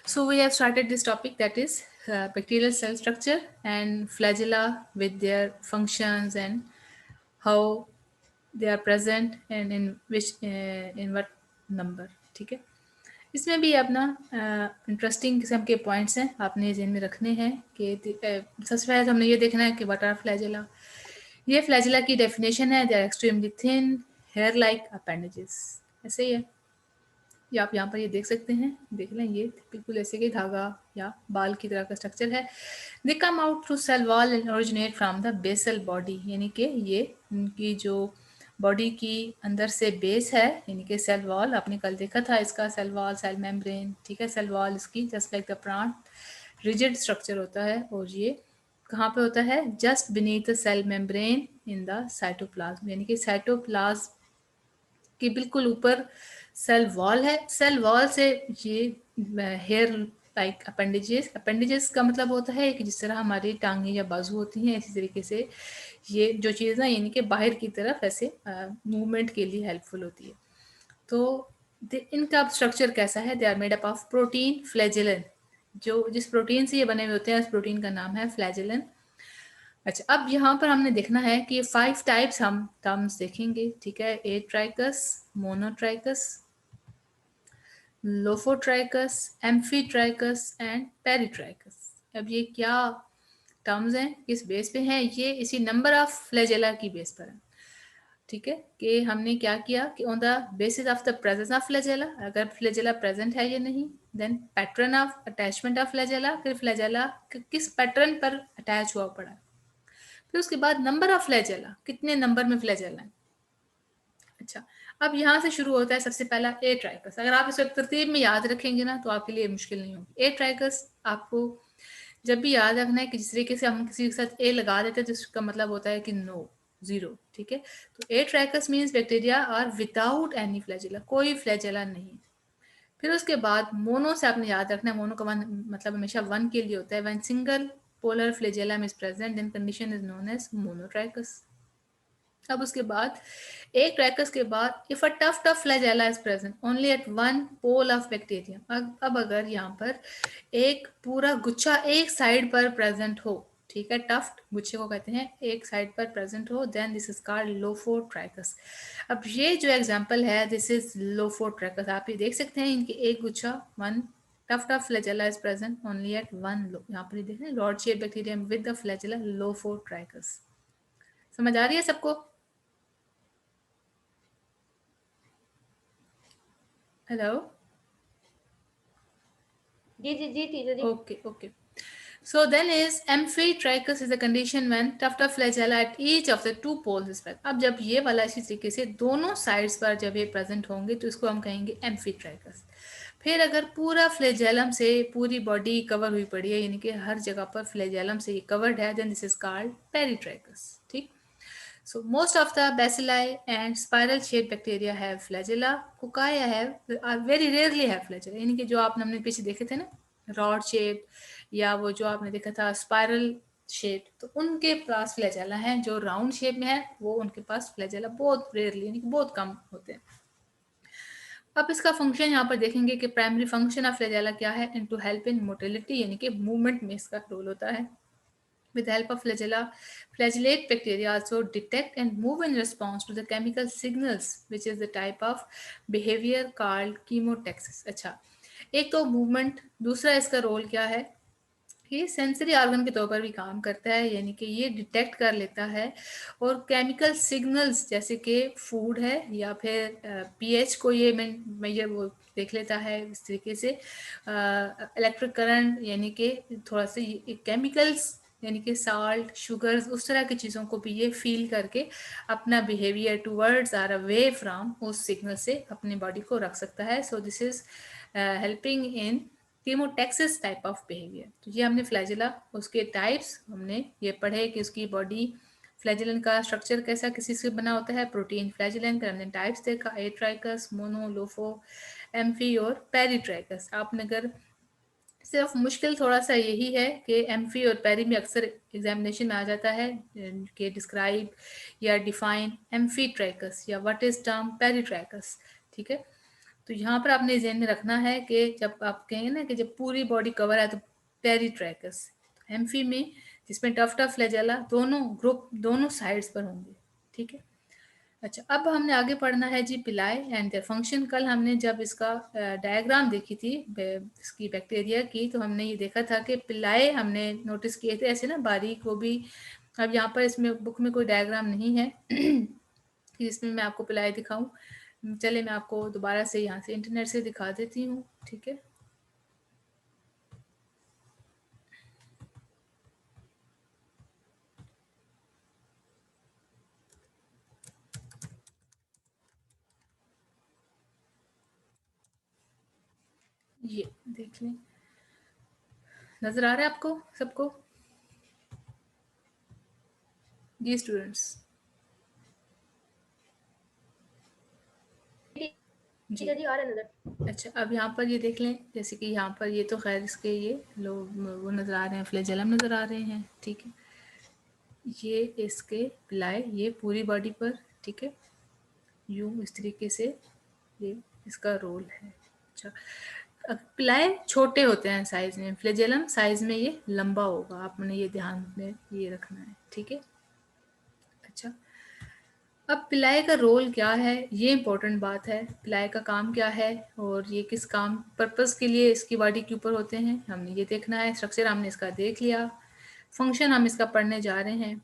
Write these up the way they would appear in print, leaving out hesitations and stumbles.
So we have started this topic, that is bacterial cell structure and flagella with their functions and how they are present and in what number. ठीक है, इसमें भी अपना interesting किस्म के points हैं, आपने जेन में रखने हैं कि सबसे पहले तो हमने ये देखना है कि व्हाट आर फ्लैजेला। ये फ्लैजेला की डेफिनेशन है, they are extremely thin hair like appendages. ऐसे ही है, ये आप यहाँ पर ये देख सकते हैं, देख लें, ये बिल्कुल ऐसे ही धागा या बाल की तरह का स्ट्रक्चर है। They come out through cell wall and originate from the basal body, यानी कि ये उनकी जो बॉडी की अंदर से बेस है, यानी कि सेल वॉल, आपने कल देखा था इसका सेल वॉल, सेल मेम्ब्रेन, ठीक है। सेल वॉल इसकी just like the plant rigid structure होता है, और ये कहाँ पे होता है? Just beneath the cell membrane in the cytoplasm, यानी कि साइटोप्लाज्म के बिल्कुल ऊपर सेल वॉल है। सेल वॉल से ये हेयर लाइक अपेंडेजेस, अपेंडेजेस का मतलब होता है कि जिस तरह हमारी टांगें या बाजू होती हैं, इसी तरीके से ये जो चीज़ ना, यानी कि बाहर की तरफ ऐसे मूवमेंट के लिए हेल्पफुल होती है। तो इनका स्ट्रक्चर कैसा है? They are made up of protein flagellin, जो जिस प्रोटीन से ये बने हुए होते हैं उस प्रोटीन का नाम है फ्लैजेलन। अच्छा, अब यहाँ पर हमने देखना है कि 5 टाइप्स हम टर्म्स देखेंगे, ठीक है। Atrichous, monotrichous, lophotrichous, amphitrichous and peritrichous. अब ये क्या टर्म्स हैं, किस बेस पे हैं? ये इसी नंबर ऑफ फ्लैजेला की बेस पर है, ठीक है। कि हमने क्या किया कि on the basis of the presence of flagella, अगर फ्लैजेला प्रेजेंट है या नहीं, then pattern of attachment of flagella, फिर फ्लैजेला किस पैटर्न पर अटैच हुआ पड़ा है, फिर उसके बाद नंबर ऑफ फ्लैजेला, कितने नंबर में फ्लैजेला है। अच्छा, अब यहाँ से शुरू होता है सबसे पहला ए ट्राइकस। अगर आप इसे तरतीब में याद रखेंगे ना तो आपके लिए मुश्किल नहीं होगी। ए ट्राइकस आपको जब भी याद रखना है कि जिस तरीके से हम किसी के साथ ए लगा देते हैं तो इसका मतलब होता है कि नो, जीरो, ठीक है। तो atrichous means bacteria are without any flagella, कोई फ्लैजेला नहीं। फिर उसके बाद मोनो से आपने याद रखना है, मोनो का मतलब हमेशा वन के लिए होता है। When single polar flagellum is present then condition is known as monotrichous. अब उसके बाद एक ट्रैकस के बाद if a tuft flagella is present only at one pole of bacterium, अब अगर यहाँ पर एक पूरा गुच्छा एक साइड पर प्रेजेंट हो, ठीक है, टफ्ट गुच्छे को कहते हैं, एक साइड पर प्रेजेंट हो, then this is called lophotrichous. अब ये जो एग्जांपल है, दिस इज लोफोट्राइकस। आप ये देख सकते हैं इनकी एक गुच्छा, one tuft flagella is present only at one, यहाँ पर देख रहे हैं rod shape bacterium with the flagella, lophotrichous. समझ आ रही है सबको? हेलो? जी जी जी टीचर जी। Okay, okay. So then is amphitrachus is a condition when tuft of flagella at each of the two poles is present. अब जब ये वाला इसी तरीके से दोनों साइड्स पर जब ये प्रेजेंट होंगे तो इसको हम कहेंगे एम्फीट्राइकस। फिर अगर पूरा फ्लैजेलम से पूरी बॉडी कवर हुई पड़ी है, यानी कि हर जगह पर फ्लैजेलम से ये कवर्ड है, then this is called peritrichous, ठीक। So most of the bacilli and spiral shaped bacteria have flagella. Cocci very rarely have flagella. यानी कि जो आपने हमने पीछे देखे थे ना, रॉड शेप या वो जो आपने देखा था स्पाइरल शेप, तो उनके पास फ्लैजेला है। जो राउंड शेप में है वो उनके पास फ्लैजेला बहुत रेयरली, यानी कि बहुत कम होते हैं। अब इसका फंक्शन यहाँ पर देखेंगे कि प्राइमरी फंक्शन ऑफ फ्लैजेला क्या है, इन टू हेल्प इन मोटिलिटी, यानी कि मूवमेंट में इसका रोल होता है। With the help of flagella, flagellate bacteria also detect and move in response to the chemical signals, which is the type of behavior called chemotaxis. अच्छा, एक तो movement, दूसरा इसका रोल क्या है, ये सेंसरी ऑर्गन के तौर पर भी काम करता है, यानी कि ये डिटेक्ट कर लेता है और केमिकल सिग्नल्स जैसे कि फूड है या फिर पीएच को ये मेजर वो देख लेता है इस तरीके से, इलेक्ट्रिक करंट, यानी कि थोड़ा सा केमिकल्स, यानी कि साल्ट, शुगर्स, उस तरह की चीज़ों को भी ये फील करके अपना behaviour towards our away from उस सिग्नल से अपनी बॉडी को रख सकता है। So this is helping in chemotaxis type of behaviour. तो ये हमने फ्लैजेला, उसके टाइप्स हमने ये पढ़े कि उसकी बॉडी फ्लैजेलन का स्ट्रक्चर कैसा, किसी से बना होता है, प्रोटीन फ्लैजेलन का। हमने टाइप्स देखा, एट्राइकस, मोनो, लोफो, एम्फी और पेरिट्राइकस। आपने अगर सिर्फ मुश्किल थोड़ा सा यही है कि एम्फी और पेरी में अक्सर एग्जामिनेशन में आ जाता है कि डिस्क्राइब या डिफाइन एम्फी ट्रैकस या what is term peri tracks, ठीक है। तो यहाँ पर आपने ध्यान में रखना है कि जब आप कहेंगे ना कि जब पूरी बॉडी कवर है तो पेरिट्रैकस। एम्फी में जिसमें टफ्ट ऑफ फ्लैजेला दोनों ग्रुप दोनों साइड्स पर होंगे, ठीक है। अच्छा, अब हमने आगे पढ़ना है जी पिलाई एंड देयर फंक्शन। कल हमने जब इसका डायग्राम देखी थी इसकी बैक्टीरिया की, तो हमने ये देखा था कि पिलाई हमने नोटिस किए थे ऐसे ना बारीक, वो भी। अब यहाँ पर इसमें बुक में कोई डायग्राम नहीं है कि इसमें मैं आपको पिलाई दिखाऊं। चले मैं आपको दोबारा से यहाँ से इंटरनेट से दिखा देती हूँ, ठीक है। ये देख लें, नजर आ रहा है आपको सबको जी स्टूडेंट्स? जी, टीचर जी आ रहे हैं नजर। अच्छा, अब यहाँ पर ये देख लें, जैसे कि यहाँ पर ये तो खैर इसके ये लोग वो नज़र आ रहे हैं, फ्लैजेलम नज़र आ रहे हैं, ठीक है। ये इसके पिलाई, ये पूरी बॉडी पर, ठीक है, यूं इस तरीके से ये इसका रोल है। अच्छा, अब पिलाई छोटे होते हैं साइज में, फ्लैजेलम साइज में ये लंबा होगा, आपने ये ध्यान में ये रखना है, ठीक है। अच्छा, अब पिलाई का रोल क्या है, ये इंपॉर्टेंट बात है। पिलाई का काम क्या है और ये किस काम पर्पस के लिए इसकी बॉडी के ऊपर होते हैं, हमने ये देखना है। स्ट्रक्चर हमने इसका देख लिया, फंक्शन हम इसका पढ़ने जा रहे हैं।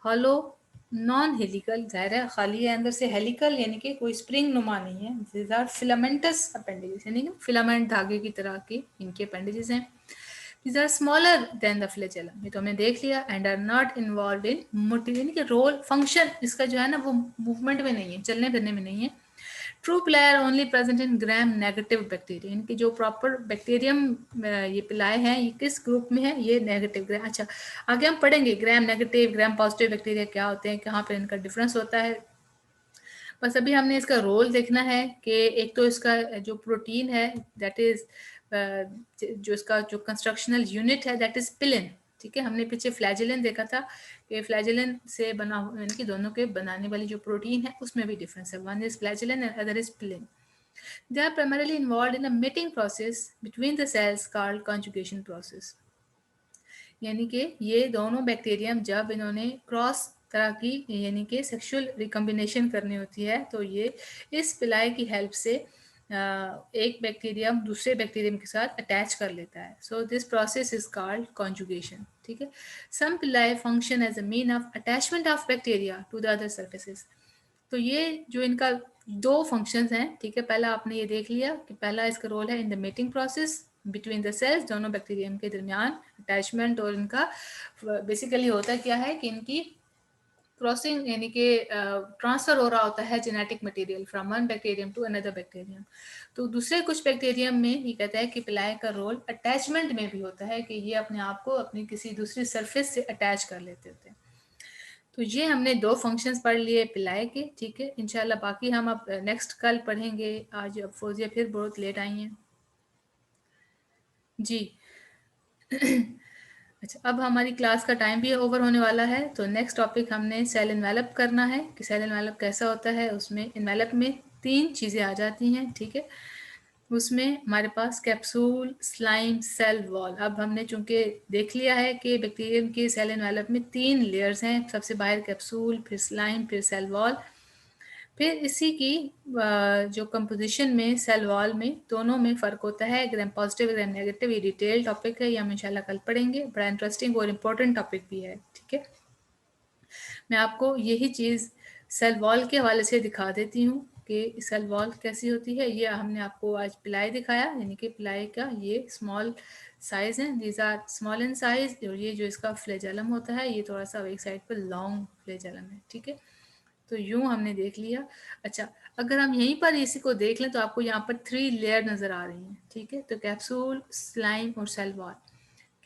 हॉलो नॉन हेलिकल, जाहिर है खाली है अंदर से, हेलिकल यानी कि कोई स्प्रिंग नुमा नहीं है। दीज आर फिलामेंटस अपेंडेजेस, यानी कि फिलामेंट धागे की तरह के इनके अपेंडेजेस हैं। These are smaller than the flagellum, ये तो हमने देख लिया। And are not involve in motive, यानी कि रोल फंक्शन इसका जो है ना वो मूवमेंट में नहीं है, चलने फिरने में नहीं है। ट्रू पिलाई only present in gram negative bacteria, इनकी जो प्रॉपर बैक्टीरियम ये पिलाई है ये किस ग्रुप में है, ये नेगेटिव ग्राम। अच्छा, आगे हम पढ़ेंगे gram negative gram positive bacteria क्या होते हैं, कहाँ पर इनका डिफरेंस होता है। बस अभी हमने इसका रोल देखना है कि एक तो इसका जो प्रोटीन है दैट इज जो इसका जो कंस्ट्रक्शनल यूनिट है दैट इज पिलिन, ठीक है। हमने पीछे फ्लैजेलिन देखा था कि फ्लैजेलिन से बना यानी कि दोनों के बनाने वाली जो प्रोटीन है उसमें भी डिफरेंस है, one is flagellin and other is pilin. They are primarily involve in a mating process between the cells called conjugation process, यानी कि ये दोनों बैक्टीरियम जब इन्होंने क्रॉस तरह की यानी कि सेक्सुअल रिकम्बिनेशन करनी होती है तो ये इस पिलाई की हेल्प से एक बैक्टीरियम दूसरे बैक्टीरियम के साथ अटैच कर लेता है। So this process is called conjugation, ठीक है। Some pili function as a mean of attachment of bacteria to the other surfaces. तो ये जो इनका दो फंक्शंस हैं, ठीक है। पहला आपने ये देख लिया कि पहला इसका रोल है in the mating process between the cells, दोनों बैक्टीरियम के दरमियान अटैचमेंट, और इनका बेसिकली होता क्या है कि इनकी क्रॉसिंग यानी कि ट्रांसफर हो रहा होता है genetic material from one bacterium to another bacterium. तो दूसरे कुछ बैक्टीरियम में ये कहता है कि पिलाई का रोल अटैचमेंट में भी होता है कि ये अपने आप को अपनी किसी दूसरी सरफेस से अटैच कर लेते होते हैं। तो ये हमने दो फंक्शंस पढ़ लिए पिलाई के, ठीक है। इंशाल्लाह बाकी हम अब नेक्स्ट कल पढ़ेंगे। आज अब फोजिया फिर बहुत लेट आई हैं जी। अच्छा, अब हमारी क्लास का टाइम भी ओवर होने वाला है, तो नेक्स्ट टॉपिक हमने सेल इन्वेलप करना है कि सेल इन्वेलप कैसा होता है। उसमें इन्वेलप में तीन चीज़ें आ जाती हैं, ठीक है। उसमें हमारे पास कैप्सूल, स्लाइम, सेल वॉल। अब हमने चूंकि देख लिया है कि बैक्टीरियम के सेल इन्वेलप में तीन लेयर्स हैं, सबसे बाहर कैप्सूल, फिर स्लाइम, फिर सेल वॉल। फिर इसी की जो कंपोजिशन में सेल वॉल में दोनों में फ़र्क होता है, ग्राम पॉजिटिव ग्राम नेगेटिव। ये डिटेल टॉपिक है, ये हम इंशाल्लाह कल पढ़ेंगे। बड़ा इंटरेस्टिंग और इम्पोर्टेंट टॉपिक भी है, ठीक है। मैं आपको यही चीज़ सेल वॉल के हवाले से दिखा देती हूँ कि सेल वॉल कैसी होती है। ये हमने आपको आज पिलाई दिखाया, यानी कि पिलाई का ये स्मॉल साइज़ है, these are small in size. और ये जो इसका फ्लैजेलम होता है ये थोड़ा सा एक साइड पर लॉन्ग फ्लैजेलम है, ठीक है। तो यूं हमने देख लिया। अच्छा, अगर हम यहीं पर इसी को देख लें तो आपको यहाँ पर थ्री लेयर नज़र आ रही हैं, ठीक है। तो कैप्सूल, स्लाइम और सेल वॉल।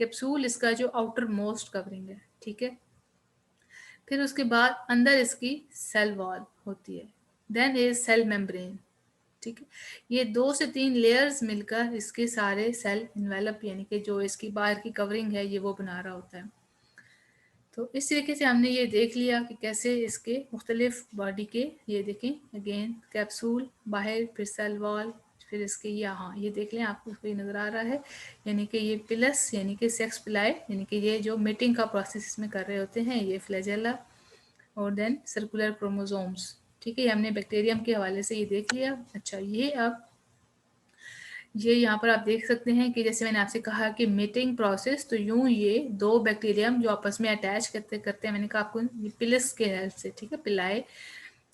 कैप्सूल इसका जो आउटर मोस्ट कवरिंग है, ठीक है। फिर उसके बाद अंदर इसकी सेल वॉल होती है, देन इज सेल मेम्ब्रेन, ठीक है। ये दो से तीन लेयर्स मिलकर इसके सारे सेल इन्वेलप यानी कि जो इसकी बाहर की कवरिंग है ये वो बना रहा होता है। तो इस तरीके से हमने ये देख लिया कि कैसे इसके मुख्तलिफ बॉडी के, ये देखें अगेन कैप्सूल बाहर, फिर सेल वॉल, फिर इसके यहाँ ये देख लें, आपको कोई नज़र आ रहा है, यानी कि ये पिलस यानी कि सेक्स पिलाई, यानी कि ये जो मेटिंग का प्रोसेस इसमें कर रहे होते हैं, ये फ्लैजेला और देन सर्कुलर क्रोमोसोम्स। ठीक है, ये हमने बैक्टीरियम के हवाले से ये देख लिया। अच्छा, ये अब ये यहाँ पर आप देख सकते हैं कि जैसे मैंने आपसे कहा कि मेटिंग प्रोसेस, तो यूं ये दो बैक्टीरियम जो आपस में अटैच करते करते हैं, मैंने कहा आपको पिलस के हेल्प से, ठीक है, पिलाए,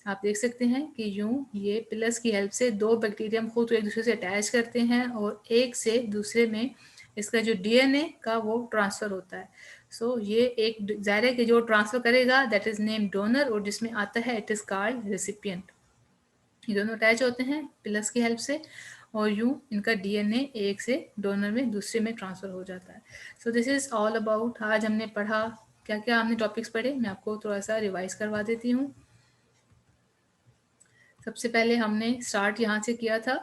आप देख सकते हैं कि यूं ये पिलस की हेल्प से दो बैक्टीरियम खुद एक दूसरे से अटैच करते हैं और एक से दूसरे में इसका जो डीएनए का वो ट्रांसफ़र होता है। सो ये एक ज़ाहिर है कि जो ट्रांसफ़र करेगा दैट इज़ नेम डोनर, और जिसमें आता है इट इज़ कॉल्ड रेसिपिएंट। ये दोनों अटैच होते हैं पिलस की हेल्प से और यूं इनका डीएनए एक से डोनर में दूसरे में ट्रांसफ़र हो जाता है। So this is all about, आज हमने पढ़ा क्या क्या हमने टॉपिक्स पढ़े, मैं आपको थोड़ा सा रिवाइज करवा देती हूँ। सबसे पहले हमने स्टार्ट यहाँ से किया था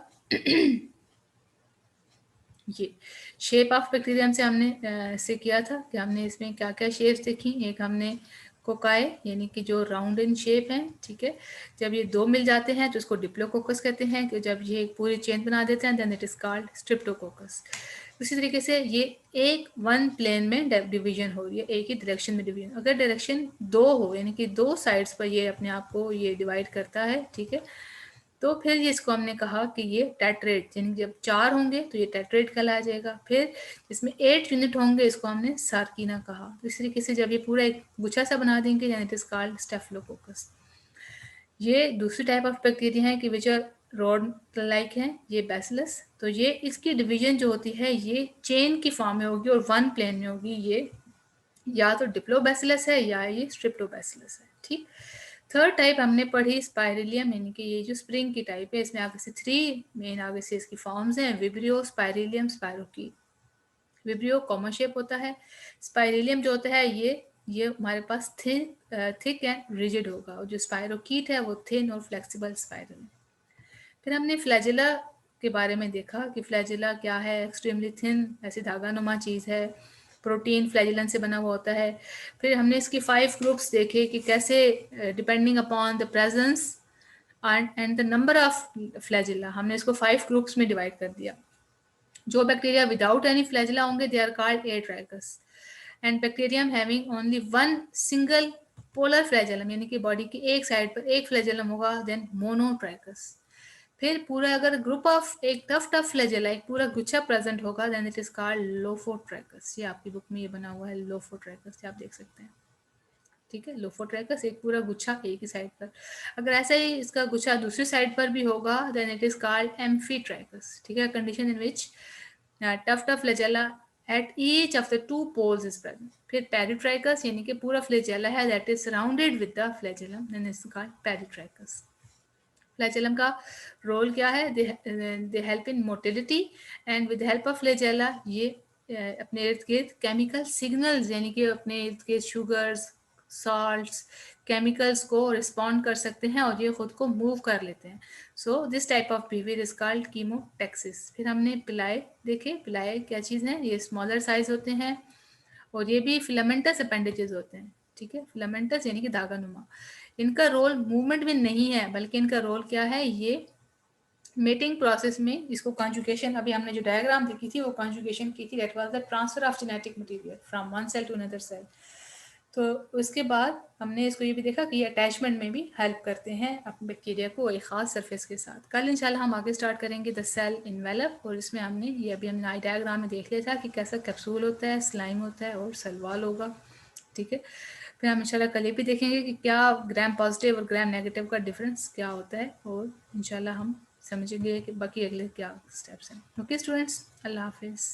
ये शेप ऑफ बैक्टीरियम से हमने से किया था कि हमने इसमें क्या क्या शेप्स देखी। एक हमने कोकाए यानी कि जो राउंड इन शेप है, ठीक है, जब ये दो मिल जाते हैं तो इसको डिप्लोकोकस कहते हैं, कि जब ये एक पूरी चेन बना देते हैं then it is called streptococcus. उसी तरीके से ये एक वन प्लेन में डिवीजन हो रही है, एक ही डायरेक्शन में डिवीजन, अगर डायरेक्शन दो हो यानी कि दो साइड्स पर ये अपने आप को ये डिवाइड करता है, ठीक है, तो फिर ये इसको हमने कहा कि ये टेट्रेट, यानी जब 4 होंगे तो ये टेट्रेट कहलाया जाएगा। फिर इसमें 8 यूनिट होंगे, इसको हमने सार्कीना कहा। तो इस तरीके से जब ये पूरा एक गुच्छा सा बना देंगे यानी इट इज कॉल्ड स्टेफिलोकोकस। ये दूसरी टाइप ऑफ बैक्टीरिया है कि विच आर रॉड लाइक है, ये बैसिलस। तो ये इसकी डिवीजन जो होती है ये चेन की फॉर्म में होगी और वन प्लेन में होगी। ये या तो डिप्लोबैसिलस है या ये स्ट्रिप्टोबैसिलस है, ठीक। थर्ड टाइप हमने पढ़ी स्पाइरेलियम, यानी कि ये जो स्प्रिंग की टाइप है, इसमें आगे से 3 मेन आगे से इसकी फॉर्म्स हैं, विब्रियो, स्पाइरेलियम, स्पायरोकी। विब्रियो कॉमन शेप होता है, स्पाइरेलियम जो होता है ये हमारे पास थिक एंड रिजिड होगा, और जो स्पायरोकीट है वो थिन और फ्लेक्सिबल स्पाइरल है। फिर हमने फ्लैजिला के बारे में देखा कि फ्लैजिला क्या है, एक्सट्रीमली थिन ऐसी धागा नुमा चीज़ है, प्रोटीन फ्लैजिलन से बना हुआ होता है। फिर हमने इसकी 5 ग्रुप्स देखे कि कैसे depending upon the presence and the number of flagella, हमने इसको 5 ग्रुप्स में डिवाइड कर दिया। जो बैक्टीरिया विदाउट एनी फ्लैजिला होंगे they are called atrichous, and bacterium having only one single polar flagellum, यानी कि बॉडी की एक साइड पर एक फ्लैजिलम होगा, देन मोनोट्राइकस। फिर पूरा अगर ग्रुप ऑफ एक टफ फ्लैजिला एक पूरा गुच्छा प्रेजेंट होगा then it is called lophotrichous. ये आपकी बुक में ये बना हुआ है लोफोट्राइकस, ये आप देख सकते हैं, ठीक है। लोफोट्राइकस एक पूरा गुच्छा एक ही साइड पर, अगर ऐसा ही इसका गुच्छा दूसरी साइड पर भी होगा then it is called amphitrichous, ठीक है। Condition in which tuft flagella at each of the 2 poles is present. फिर पेरिट्राइकस यानी कि पूरा फ्लैजिला है that is surrounded with the flagellum then is called peritrichous. Flagellum का रोल क्या है, they help in motility, and with help of flagella ये अपने इर्द गिर्द केमिकल सिग्नल्स यानी कि अपने इर्द गिर्द शुगर्स, सॉल्ट्स, केमिकल्स को रिस्पॉन्ड कर सकते हैं और ये खुद को मूव कर लेते हैं। So this type of behaviour is called chemotaxis. फिर हमने पिलाए देखे, पिलाए क्या चीज़ है, ये स्मॉलर साइज होते हैं और ये भी फिलामेंटस अपेंडेजेस होते हैं, ठीक है। फिलामेंटस यानी कि धागा नुमा। इनका रोल मूवमेंट में नहीं है, बल्कि इनका रोल क्या है, ये मेटिंग प्रोसेस में इसको कॉन्जुगेशन, अभी हमने जो डायग्राम देखी थी वो कॉन्जुगेशन की थी, that was the transfer of genetic material from one cell to another cell. तो उसके बाद हमने इसको ये भी देखा कि ये अटैचमेंट में भी हेल्प करते हैं अपने बैक्टीरिया को एक ख़ास सरफेस के साथ। कल इंशाल्लाह हम आगे स्टार्ट करेंगे द सेल इन्वेलप, और इसमें हमने ये अभी हमने आई डायग्राम में देख लिया था कि कैसा कैप्सूल होता है, स्लाइम होता है और सेलवाल होगा, ठीक है। फिर हम इंशाल्लाह कल ये भी देखेंगे कि क्या ग्राम पॉजिटिव और ग्राम नेगेटिव का डिफरेंस क्या होता है, और इंशाल्लाह हम समझेंगे कि बाकी अगले क्या स्टेप्स हैं। ओके स्टूडेंट्स, अल्लाह हाफिज़।